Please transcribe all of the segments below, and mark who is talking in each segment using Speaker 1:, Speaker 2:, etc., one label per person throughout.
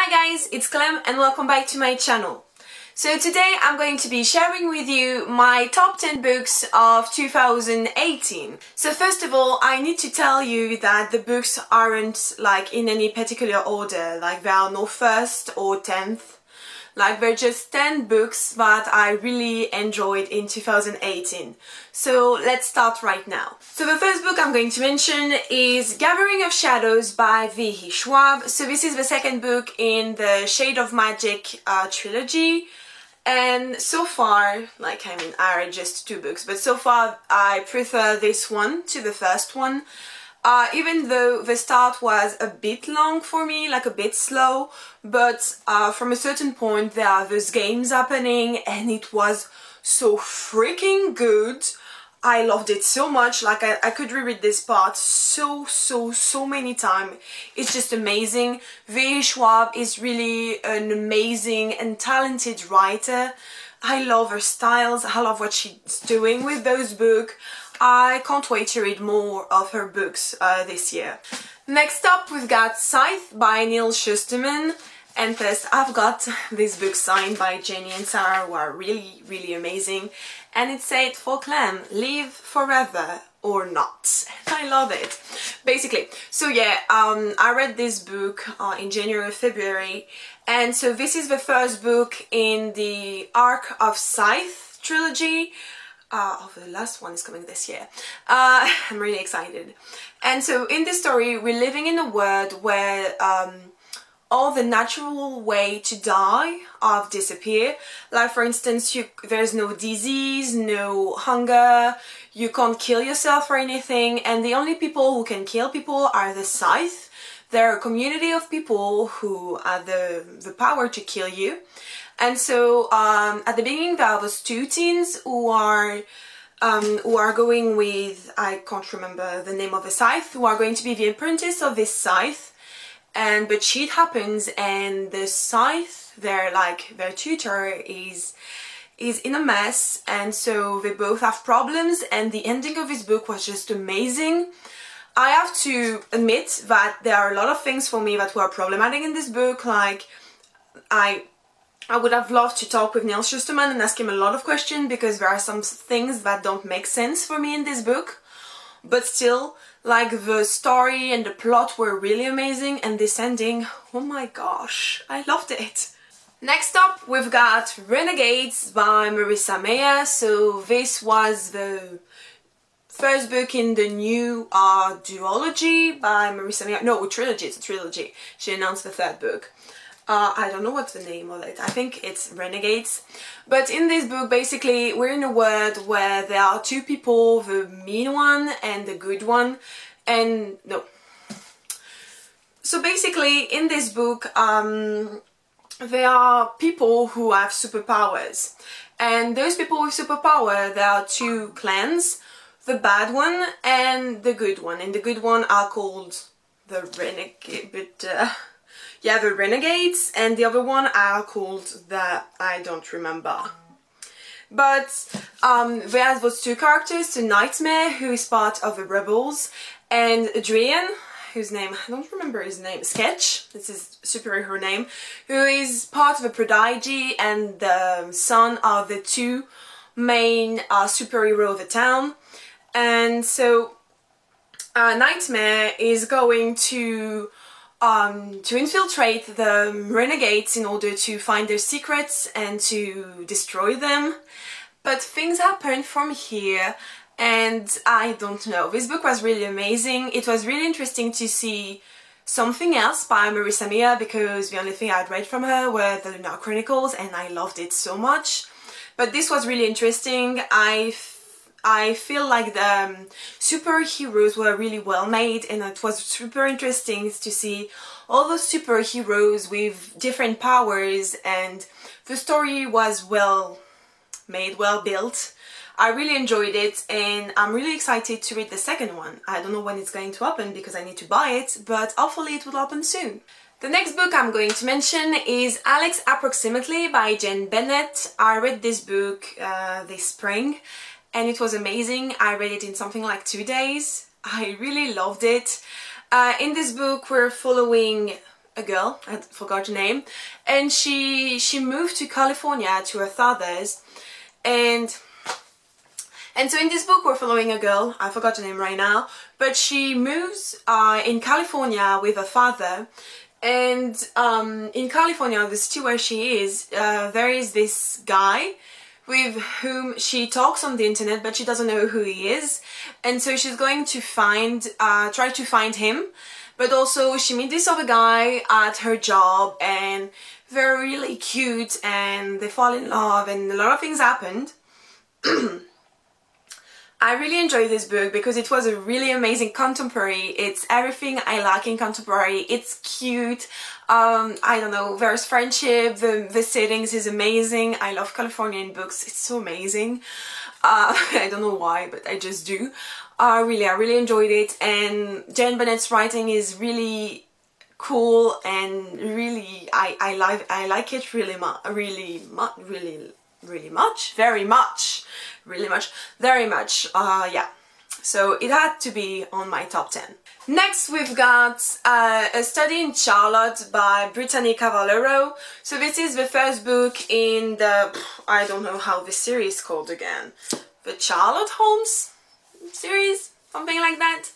Speaker 1: Hi guys, it's Clem and welcome back to my channel. So today I'm going to be sharing with you my top 10 books of 2018. So first of all, I need to tell you that the books aren't like in any particular order, like there are no first or 10th. Like they're just 10 books that I really enjoyed in 2018. So let's start right now. So the first book I'm going to mention is Gathering of Shadows by V.E. Schwab. So this is the second book in the Shade of Magic trilogy. And so far, I read just 2 books, but so far I prefer this one to the first one. Even though the start was a bit long for me, like a bit slow, but from a certain point there are those games happening and it was so freaking good. I loved it so much, like I could reread this part so many times. It's just amazing. V.E. Schwab is really an amazing and talented writer. I love her styles, I love what she's doing with those books. I can't wait to read more of her books this year. Next up we've got Scythe by Neal Shusterman. And first I've got this book signed by Jenny and Sarah, who are really amazing. And it said for Clem, live forever or not. I love it. Basically, so yeah, I read this book in January or February. And so this is the first book in the Arc of Scythe trilogy. The last one is coming this year. I'm really excited. And so in this story, we're living in a world where all the natural way to die have disappeared. Like for instance, there's no disease, no hunger, you can't kill yourself or anything, and the only people who can kill people are the Scythe. They're a community of people who have the power to kill you. And so at the beginning there are those 2 teens who are going with, I can't remember the name of the Scythe, who are going to be the apprentice of this Scythe. But shit happens and the Scythe, their tutor is in a mess, and so they both have problems, and the ending of this book was just amazing. I have to admit that there are a lot of things for me that were problematic in this book. Like I would have loved to talk with Neal Shusterman and ask him a lot of questions, because there are some things that don't make sense for me in this book. But still, like, the story and the plot were really amazing, and this ending, oh my gosh, I loved it. Next up we've got Renegades by Marissa Meyer. So this was the first book in the new duology by Marissa Meyer. No, trilogy, it's a trilogy. She announced the 3rd book. I don't know what's the name of it. I think it's Renegades. But in this book, basically, we're in a world where there are 2 people, the mean one and the good one. And no. So basically, in this book, there are people who have superpowers. And those people with superpower, there are 2 clans. The bad one and the good one. And the good one are called the the Renegades, and the other one are called I don't remember. But there's those 2 characters, the Nightmare, who is part of the Rebels, and Adrian, whose name, I don't remember his name, Sketch, this is superhero name, who is part of the Prodigy and the son of the 2 main superhero of the town. And so Nightmare is going to infiltrate the Renegades in order to find their secrets and to destroy them. But things happen from here, and I don't know. This book was really amazing. It was really interesting to see something else by Marissa Meyer, because the only thing I'd read from her were the Lunar Chronicles, and I loved it so much. But this was really interesting. I feel like the superheroes were really well made, and it was super interesting to see all those superheroes with different powers, and the story was well made, well built. I really enjoyed it, and I'm really excited to read the second one. I don't know when it's going to happen because I need to buy it, but hopefully it will happen soon. The next book I'm going to mention is Alex Approximately by Jen Bennett. I read this book this spring, and it was amazing. I read it in something like 2 days. I really loved it. In this book we're following a girl, I forgot her name, and she moved to California to her father's, and so in this book we're following a girl, I forgot her name right now, but she moves in California with her father, and in California, the city where she is, there is this guy with whom she talks on the internet, but she doesn't know who he is, and so she's going to try to find him, but also she meets this other guy at her job, and they're really cute, and they fall in love, and a lot of things happened. I really enjoyed this book because it was a really amazing contemporary. It's everything I like in contemporary. It's cute. I don't know, there's friendship, the settings is amazing. I love Californian books, it's so amazing. I don't know why, but I just do. I really enjoyed it, and Jane Bennett's writing is really cool, and really I like it very much. Yeah, so it had to be on my top 10. Next we've got A Study in Charlotte by Brittany Cavallaro. So this is the first book in the, I don't know how the series is called again, the Charlotte Holmes series, something like that.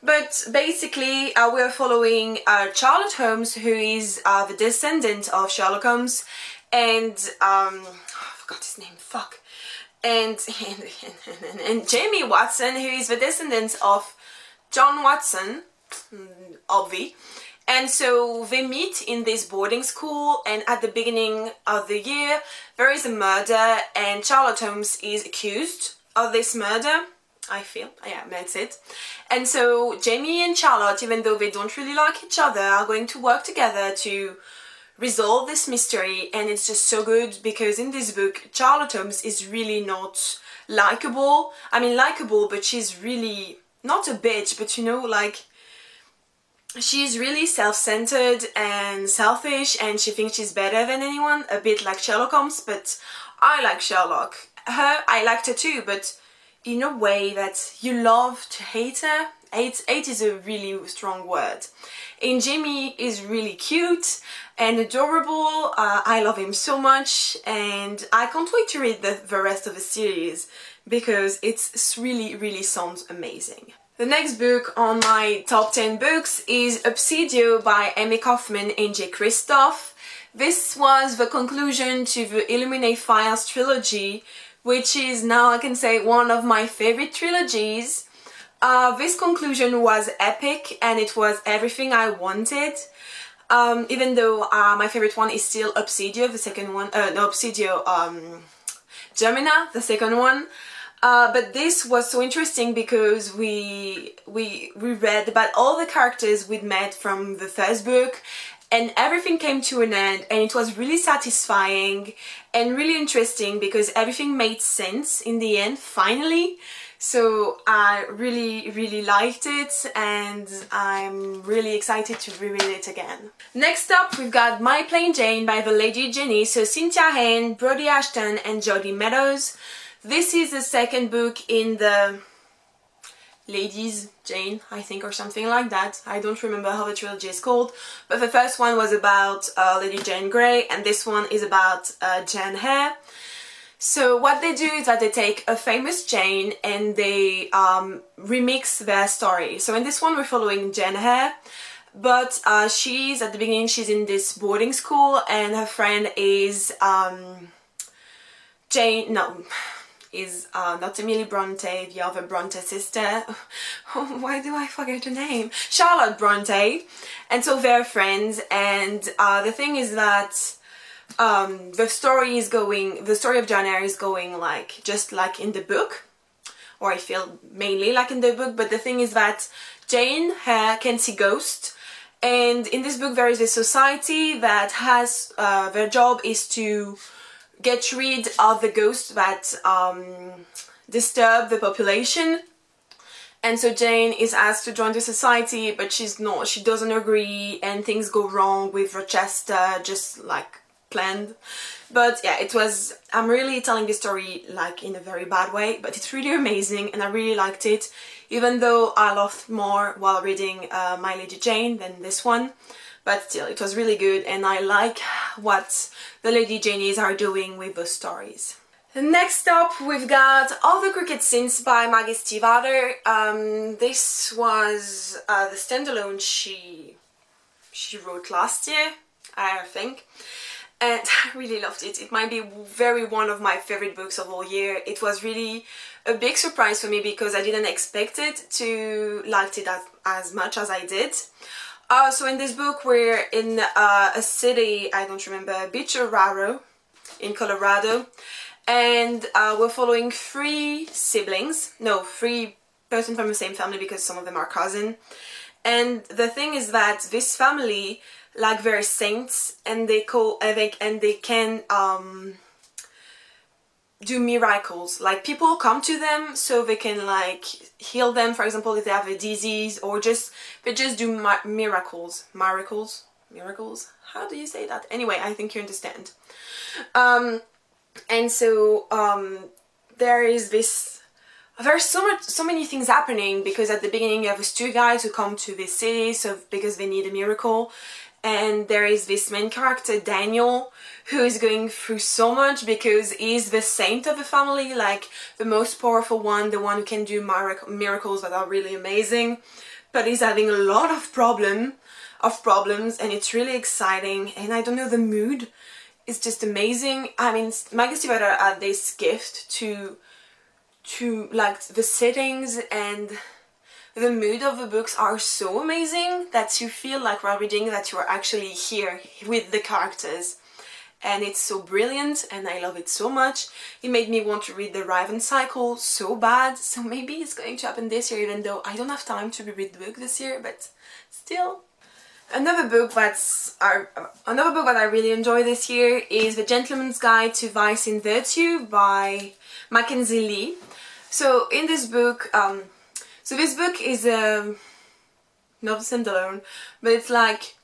Speaker 1: But basically we're following Charlotte Holmes, who is the descendant of Sherlock Holmes, and I forgot his name, fuck. And Jamie Watson, who is the descendant of John Watson, obvi. And so they meet in this boarding school, and at the beginning of the year there is a murder, and Sherlock Holmes is accused of this murder, I feel. Yeah, that's it. And so Jamie and Charlotte, even though they don't really like each other, are going to work together to resolve this mystery. And it's just so good because in this book Charlotte Holmes is really not likable. I mean likable, but she's really not a bitch, but you know, like, she's really self-centered and selfish, and she thinks she's better than anyone, a bit like Sherlock Holmes. But I like Sherlock. I liked her too, but in a way that you love to hate her. Hate is a really strong word. And Jamie is really cute and adorable. I love him so much, and I can't wait to read the rest of the series because it's really sounds amazing. The next book on my top 10 books is Obsidio by Amy Kaufman and Jay Kristoff. This was the conclusion to the Illuminate Files trilogy, which is now, I can say, one of my favorite trilogies. This conclusion was epic, and it was everything I wanted. Even though my favorite one is still Obsidio, the second one, no, Obsidio, Gemina, the second one. But this was so interesting because we read about all the characters we'd met from the first book, and everything came to an end, and it was really satisfying and really interesting because everything made sense in the end, finally. So I really liked it, and I'm really excited to reread it again. Next up we've got My Plain Jane by the Lady Jenny, so Cynthia Hayne, Brody Ashton and Jodie Meadows. This is the second book in the Ladies Jane, I think, or something like that. I don't remember how the trilogy is called, but the first one was about Lady Jane Grey, and this one is about Jane Eyre. So what they do is that they take a famous Jane and they remix their story. So in this one we're following Jane Eyre, but she's, at the beginning, she's in this boarding school, and her friend is not Emily Bronte, the other Bronte sister. Why do I forget her name? Charlotte Bronte. And so they're friends, and the thing is that the story of Jane Eyre is going like just like in the book, or I feel mainly like in the book. But the thing is that Jane Eyre can see ghosts, and in this book there is a society that has their job is to get rid of the ghosts that disturb the population. And so Jane is asked to join the society, but she doesn't agree, and things go wrong with Rochester, just like planned. But yeah, I'm really telling this story like in a very bad way, but it's really amazing and I really liked it, even though I laughed more while reading My Lady Jane than this one. but still, it was really good, and I like what the Lady Janeys are doing with those stories. Next up, we've got All the Crooked Sins by Maggie Stiefvater. This was the standalone she wrote last year, I think, and I really loved it. It might be one of my favorite books of all year. It was really a big surprise for me because I didn't expect it to like it as much as I did. So in this book we're in a city, I don't remember, Beach Arroyo in Colorado, and we're following three persons from the same family because some of them are cousins. And the thing is that this family, like, they're saints, and they can do miracles. Like, people come to them so they can like heal them, for example, if they have a disease, or they just do miracles. How do you say that? Anyway, I think you understand. And so there's so many things happening, because at the beginning you have these two guys who come to this city because they need a miracle, and there is this main character, Daniel, who is going through so much because he's the saint of the family, like the most powerful one, the one who can do miracles that are really amazing, but he's having a lot of problems, and it's really exciting. And I don't know, the mood is just amazing. I mean, Maggie Stiefvater had this gift to like, the settings and the mood of the books are so amazing that you feel like while reading that you are actually here with the characters, and it's so brilliant and I love it so much. It made me want to read the Raven Cycle so bad, so maybe it's going to happen this year, even though I don't have time to read the book this year, but still. Another book that I really enjoy this year is The Gentleman's Guide to Vice and Virtue by Mackenzie Lee. So in this book, this book is not standalone, but it's like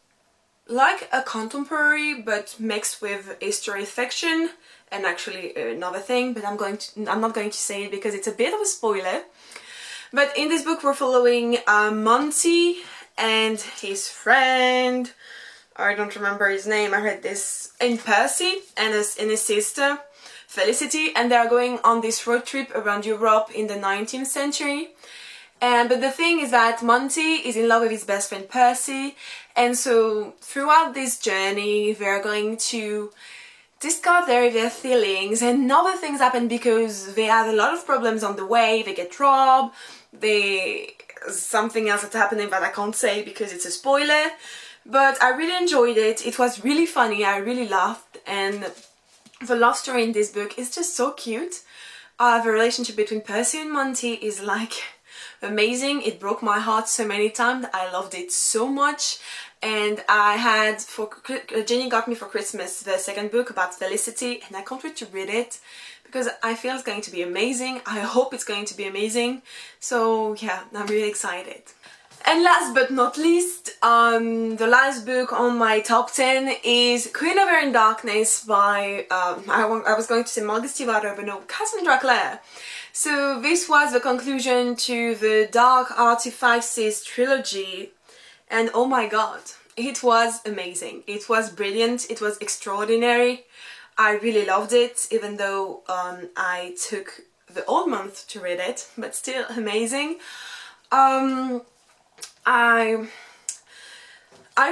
Speaker 1: a contemporary but mixed with history fiction, and actually another thing, but I'm not going to say it because it's a bit of a spoiler. But in this book we're following Monty and his friend, I don't remember his name, I read this, and Percy and his sister Felicity, and they're going on this road trip around Europe in the 19th century. But the thing is that Monty is in love with his best friend Percy, and so throughout this journey they're going to discover their feelings, and other things happen because they have a lot of problems on the way. They get robbed, something else that's happening that I can't say because it's a spoiler, but I really enjoyed it. It was really funny, I really laughed, and the love story in this book is just so cute. The relationship between Percy and Monty is like amazing. It broke my heart so many times. I loved it so much, and I had, Jenny got me for Christmas the second book about Felicity, and I can't wait to read it because I feel it's going to be amazing. I hope it's going to be amazing. So yeah, I'm really excited. And last but not least, the last book on my top 10 is Queen of Air and Darkness by, I was going to say Maggie Stiefvater, but no, Cassandra Clare. So this was the conclusion to the Dark Artifices trilogy, and oh my god, it was amazing. It was brilliant, it was extraordinary. I really loved it, even though I took the whole month to read it, but still amazing. I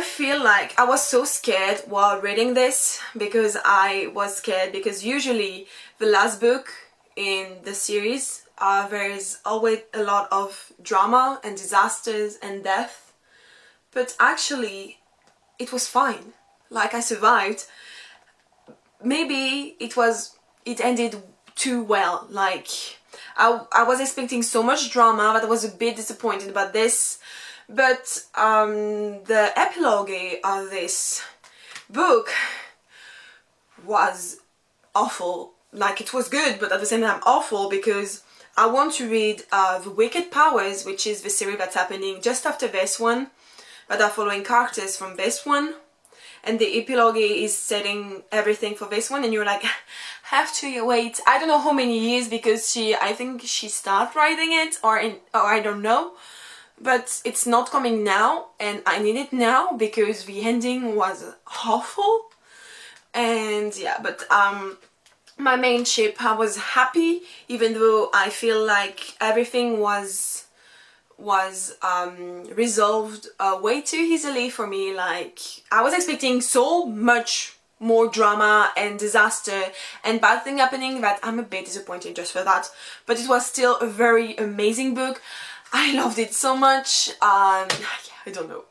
Speaker 1: feel like I was so scared while reading this, because I was scared because usually the last book in the series there is always a lot of drama and disasters and death, but actually it was fine. Like, I survived. Maybe it ended too well. Like, I was expecting so much drama that I was a bit disappointed about this. But the epilogue of this book was awful. Like, it was good, but at the same time awful, because I want to read The Wicked Powers, which is the series that's happening just after this one, but are following characters from this one, and the epilogue is setting everything for this one, and you're like, have to wait I don't know how many years, because I think she started writing it, or I don't know. but it's not coming now, and I need it now because the ending was awful. And yeah, but my main ship, I was happy, even though I feel like everything was resolved way too easily for me. Like, I was expecting so much more drama and disaster and bad thing happening that I'm a bit disappointed just for that. But it was still a very amazing book. I loved it so much. Yeah, I don't know.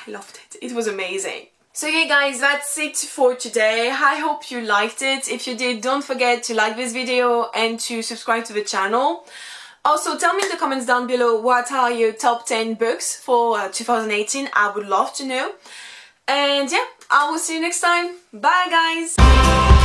Speaker 1: I loved it. It was amazing. So yeah guys, that's it for today. I hope you liked it. If you did, don't forget to like this video and to subscribe to the channel. Also, tell me in the comments down below what are your top 10 books for 2018. I would love to know. And yeah, I will see you next time. Bye guys!